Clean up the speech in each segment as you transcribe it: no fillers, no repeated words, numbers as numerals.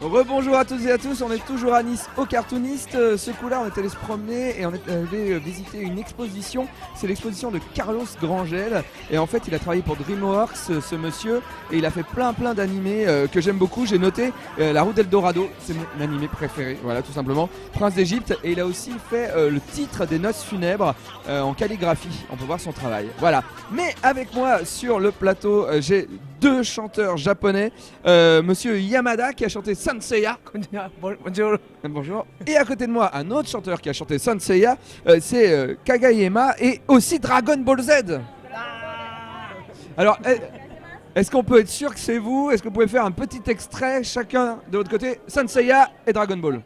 Rebonjour à toutes et à tous, on est toujours à Nice au Cartoonist. Ce coup-là, on est allé se promener et on est allé visiter une exposition. C'est l'exposition de Carlos Grangel. Et en fait, il a travaillé pour DreamWorks, ce monsieur, et il a fait plein d'animés que j'aime beaucoup. J'ai noté La Route d'Eldorado, c'est mon animé préféré, voilà, tout simplement. Prince d'Égypte, et il a aussi fait le titre des Noces funèbres en calligraphie. On peut voir son travail, voilà. Mais avec moi sur le plateau, j'ai deux chanteurs japonais, monsieur Yamada qui a chanté Saint Seiya. Bonjour. Bonjour. Et à côté de moi, un autre chanteur qui a chanté Saint Seiya, c'est Kagayama et aussi Dragon Ball Z. Alors, est-ce qu'on peut être sûr que c'est vous? Est-ce que vous pouvez faire un petit extrait chacun de votre côté, Saint Seiya et Dragon Ball?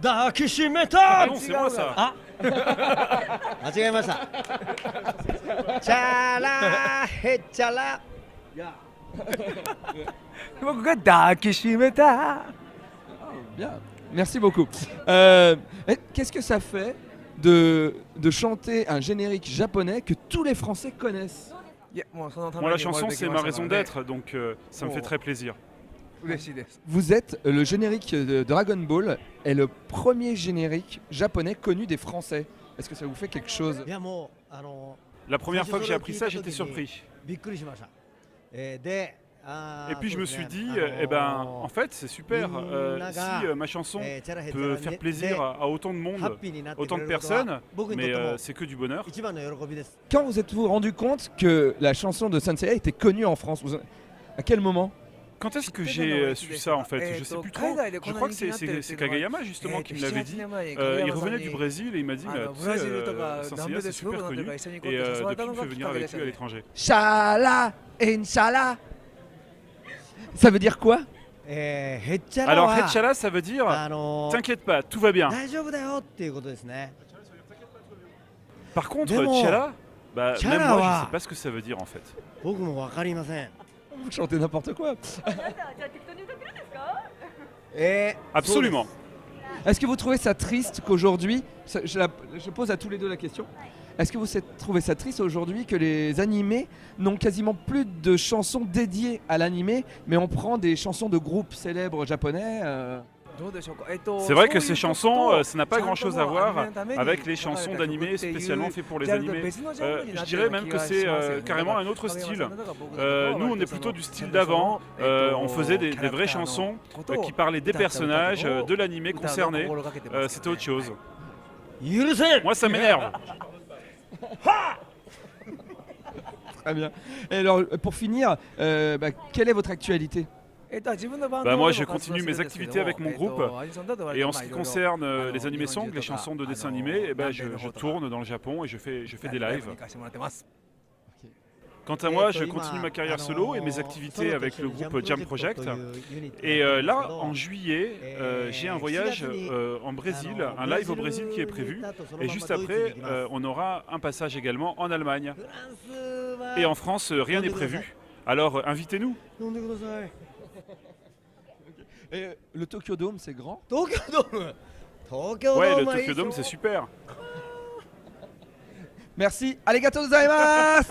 Dakishimeta. Ah non, c'est moi ça. Ah. 間違えました。チャラヘッチャラ。僕が抱きしめた。 Bien, merci beaucoup. Qu'est-ce que ça fait de chanter un générique japonais que tous les Français connaissent? Moi, la chanson, c'est ma raison d'être, donc ça me fait très plaisir. Vous êtes le générique de Dragon Ball est le premier générique japonais connu des Français. Est-ce que ça vous fait quelque chose? La première fois que j'ai appris ça, j'étais surpris. Et puis je me suis dit, en fait c'est super, si ma chanson peut faire plaisir à autant de monde, autant de personnes, mais c'est que du bonheur. Quand vous êtes-vous rendu compte que la chanson de Saint Seiya était connue en France? À quel moment? Quand est-ce que j'ai su ça en fait? Je sais plus trop. Je crois que c'est Kagayama justement qui me l'avait dit. Il revenait du Brésil et il m'a dit tu sais, Saint Seiya c'est super connu et depuis il me fait venir avec lui à l'étranger. Shala, Inch'Allah. Ça veut dire quoi? Alors Hechala ça veut dire t'inquiète pas, tout va bien. Par contre Tchala, même moi je sais pas ce que ça veut dire en fait. Vous chantez n'importe quoi. Absolument. Est-ce que vous trouvez ça triste qu'aujourd'hui, je pose à tous les deux la question, est-ce que vous trouvez ça triste aujourd'hui que les animés n'ont quasiment plus de chansons dédiées à l'animé, mais on prend des chansons de groupes célèbres japonais C'est vrai que ces chansons, ça n'a pas grand chose à voir avec les chansons d'animés spécialement faits pour les animés. Je dirais même que c'est carrément un autre style. Nous, on est plutôt du style d'avant. On faisait des vraies chansons qui parlaient des personnages, de l'animé concerné. C'était autre chose. Moi, ça m'énerve. Très bien. Et alors, pour finir, quelle est votre actualité? Moi je continue mes activités avec mon groupe et en ce qui concerne les animés songs, les chansons de dessins animés, je tourne dans le Japon et je fais des lives. Quant à moi, je continue ma carrière solo et mes activités avec le groupe Jam Project. Et là, en juillet, j'ai un voyage en Brésil, un live au Brésil qui est prévu. Et juste après, on aura un passage également en Allemagne. Et en France, rien n'est prévu. Alors invitez-nous. Et le Tokyo Dome, c'est grand? Ouais, le Tokyo Dome, c'est super. Merci. Arigatou gozaimasu.